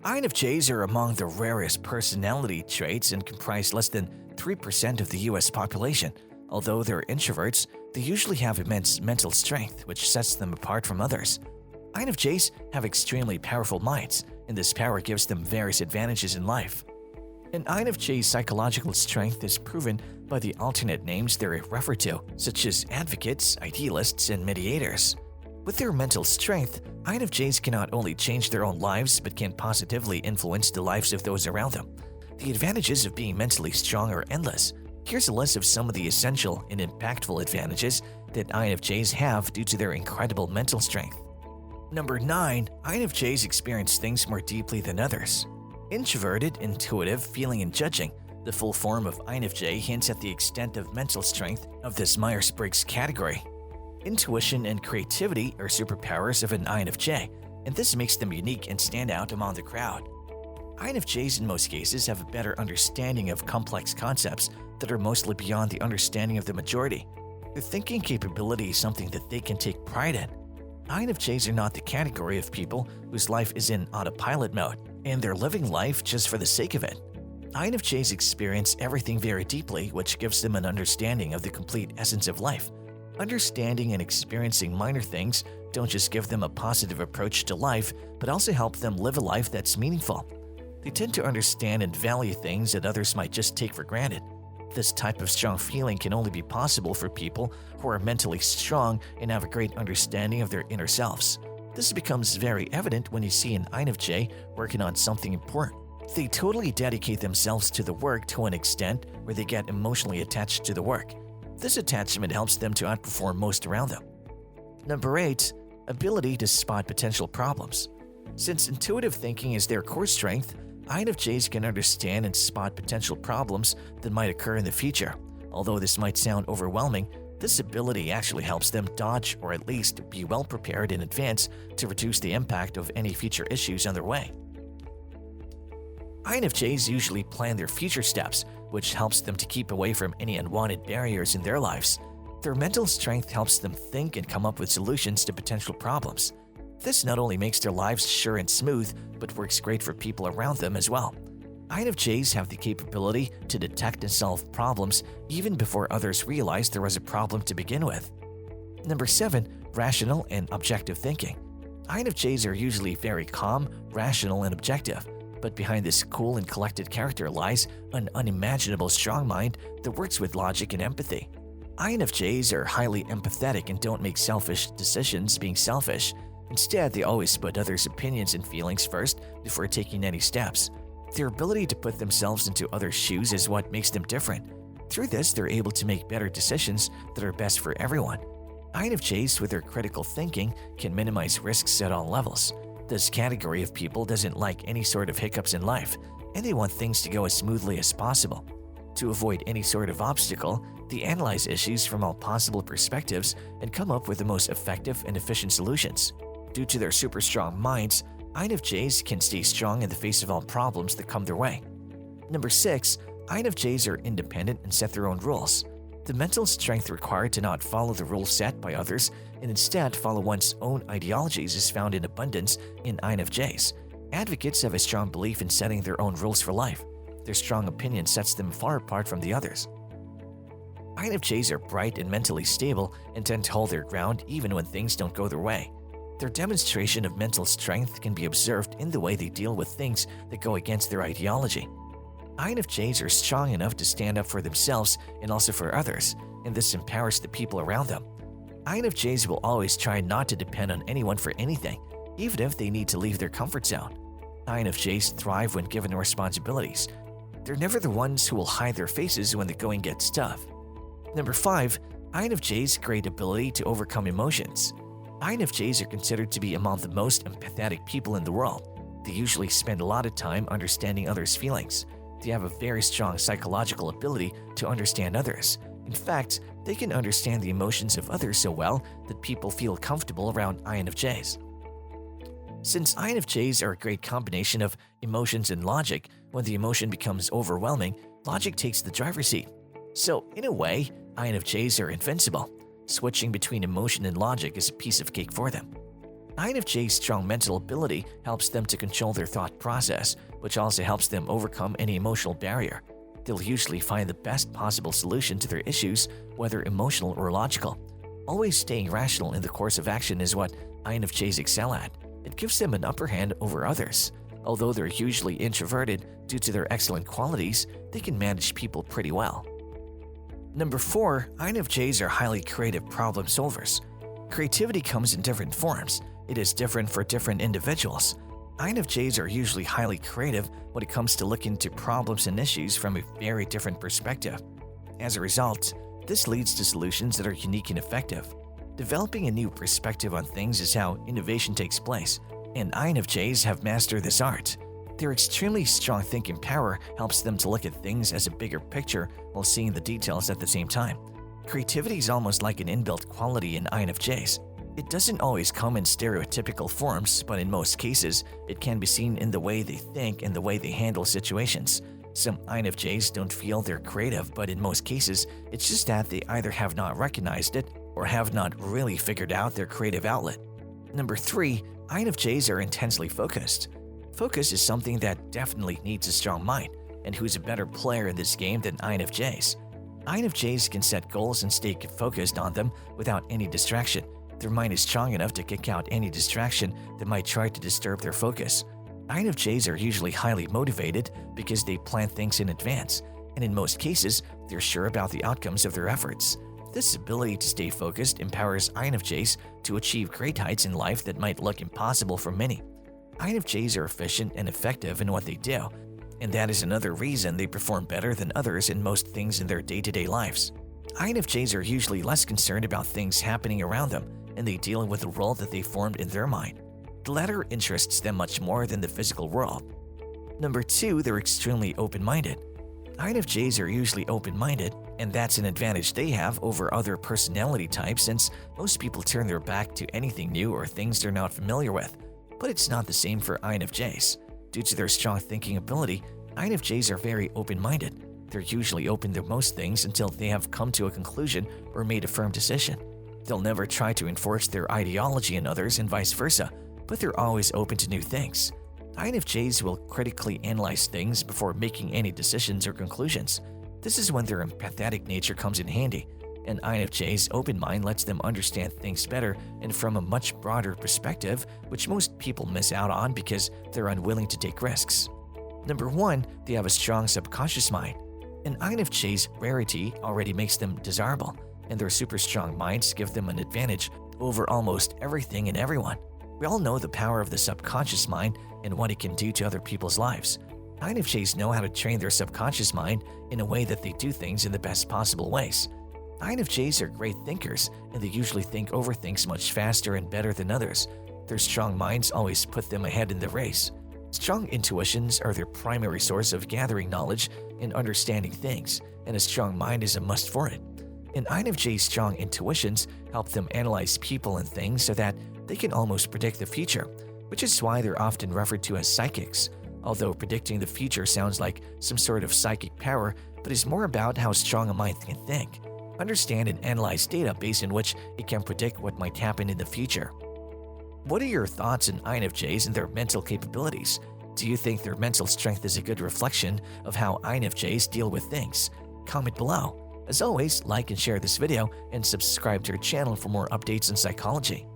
INFJs are among the rarest personality traits and comprise less than 3% of the US population. Although they're introverts, they usually have immense mental strength, which sets them apart from others. INFJs have extremely powerful minds, and this power gives them various advantages in life. An INFJ's psychological strength is proven by the alternate names they're referred to, such as advocates, idealists, and mediators. With their mental strength, INFJs can not only change their own lives but can positively influence the lives of those around them. The advantages of being mentally strong are endless. Here's a list of some of the essential and impactful advantages that INFJs have due to their incredible mental strength. Number 9. INFJs experience things more deeply than others. Introverted, intuitive, feeling, and judging. The full form of INFJ hints at the extent of mental strength of this Myers-Briggs category. Intuition and creativity are superpowers of an INFJ, and this makes them unique and stand out among the crowd. INFJs in most cases have a better understanding of complex concepts that are mostly beyond the understanding of the majority. Their thinking capability is something that they can take pride in. INFJs are not the category of people whose life is in autopilot mode, and they're living life just for the sake of it. INFJs experience everything very deeply, which gives them an understanding of the complete essence of life. Understanding and experiencing minor things don't just give them a positive approach to life, but also help them live a life that's meaningful. They tend to understand and value things that others might just take for granted. This type of strong feeling can only be possible for people who are mentally strong and have a great understanding of their inner selves. This becomes very evident when you see an INFJ working on something important. They totally dedicate themselves to the work to an extent where they get emotionally attached to the work. This attachment helps them to outperform most around them. Number 8. Ability to spot potential problems. Since intuitive thinking is their core strength, INFJs can understand and spot potential problems that might occur in the future. Although this might sound overwhelming, this ability actually helps them dodge or at least be well prepared in advance to reduce the impact of any future issues on their way. INFJs usually plan their future steps, which helps them to keep away from any unwanted barriers in their lives. Their mental strength helps them think and come up with solutions to potential problems. This not only makes their lives sure and smooth, but works great for people around them as well. INFJs have the capability to detect and solve problems even before others realize there was a problem to begin with. Number 7. Rational and objective thinking. INFJs are usually very calm, rational, and objective. But behind this cool and collected character lies an unimaginable strong mind that works with logic and empathy. INFJs are highly empathetic and don't make selfish decisions being selfish. Instead, they always put others' opinions and feelings first before taking any steps. Their ability to put themselves into others' shoes is what makes them different. Through this, they're able to make better decisions that are best for everyone. INFJs, with their critical thinking, can minimize risks at all levels. This category of people doesn't like any sort of hiccups in life, and they want things to go as smoothly as possible. To avoid any sort of obstacle, they analyze issues from all possible perspectives and come up with the most effective and efficient solutions. Due to their super strong minds, INFJs can stay strong in the face of all problems that come their way. Number 6. INFJs are independent and set their own rules. The mental strength required to not follow the rules set by others and instead follow one's own ideologies is found in abundance in INFJs. Advocates have a strong belief in setting their own rules for life. Their strong opinion sets them far apart from the others. INFJs are bright and mentally stable and tend to hold their ground even when things don't go their way. Their demonstration of mental strength can be observed in the way they deal with things that go against their ideology. INFJs are strong enough to stand up for themselves and also for others, and this empowers the people around them. INFJs will always try not to depend on anyone for anything, even if they need to leave their comfort zone. INFJs thrive when given responsibilities. They're never the ones who will hide their faces when the going gets tough. Number 5. INFJs' great ability to overcome emotions. INFJs are considered to be among the most empathetic people in the world. They usually spend a lot of time understanding others' feelings. They have a very strong psychological ability to understand others. In fact, they can understand the emotions of others so well that people feel comfortable around INFJs. Since INFJs are a great combination of emotions and logic, when the emotion becomes overwhelming, logic takes the driver's seat. So, in a way, INFJs are invincible. Switching between emotion and logic is a piece of cake for them. INFJ's strong mental ability helps them to control their thought process, which also helps them overcome any emotional barrier. They'll usually find the best possible solution to their issues, whether emotional or logical. Always staying rational in the course of action is what INFJs excel at. It gives them an upper hand over others. Although they're usually introverted due to their excellent qualities, they can manage people pretty well. Number 4, INFJs are highly creative problem solvers. Creativity comes in different forms. It is different for different individuals. INFJs are usually highly creative when it comes to looking into problems and issues from a very different perspective. As a result, this leads to solutions that are unique and effective. Developing a new perspective on things is how innovation takes place, and INFJs have mastered this art. Their extremely strong thinking power helps them to look at things as a bigger picture while seeing the details at the same time. Creativity is almost like an inbuilt quality in INFJs. It doesn't always come in stereotypical forms, but in most cases, it can be seen in the way they think and the way they handle situations. Some INFJs don't feel they're creative, but in most cases, it's just that they either have not recognized it or have not really figured out their creative outlet. Number 3, INFJs are intensely focused. Focus is something that definitely needs a strong mind, and who's a better player in this game than INFJs? INFJs can set goals and stay focused on them without any distraction. Their mind is strong enough to kick out any distraction that might try to disturb their focus. INFJs are usually highly motivated because they plan things in advance, and in most cases, they're sure about the outcomes of their efforts. This ability to stay focused empowers INFJs to achieve great heights in life that might look impossible for many. INFJs are efficient and effective in what they do, and that is another reason they perform better than others in most things in their day-to-day lives. INFJs are usually less concerned about things happening around them, and they deal with the world that they formed in their mind. The latter interests them much more than the physical world. Number 2, they're extremely open-minded. INFJs are usually open-minded, and that's an advantage they have over other personality types since most people turn their back to anything new or things they're not familiar with. But it's not the same for INFJs. Due to their strong thinking ability, INFJs are very open-minded. They're usually open to most things until they have come to a conclusion or made a firm decision. They'll never try to enforce their ideology on others and vice versa, but they're always open to new things. INFJs will critically analyze things before making any decisions or conclusions. This is when their empathetic nature comes in handy, and INFJ's open mind lets them understand things better and from a much broader perspective, which most people miss out on because they're unwilling to take risks. Number 1, they have a strong subconscious mind. An INFJ's rarity already makes them desirable, and their super strong minds give them an advantage over almost everything and everyone. We all know the power of the subconscious mind and what it can do to other people's lives. INFJs know how to train their subconscious mind in a way that they do things in the best possible ways. INFJs are great thinkers, and they usually think over things much faster and better than others. Their strong minds always put them ahead in the race. Strong intuitions are their primary source of gathering knowledge and understanding things, and a strong mind is a must for it. And INFJ's strong intuitions help them analyze people and things so that they can almost predict the future, which is why they're often referred to as psychics. Although predicting the future sounds like some sort of psychic power, but is more about how strong a mind can think, understand and analyze data based on which it can predict what might happen in the future. What are your thoughts on INFJs and their mental capabilities? Do you think their mental strength is a good reflection of how INFJs deal with things? Comment below. As always, like and share this video and subscribe to our channel for more updates on psychology.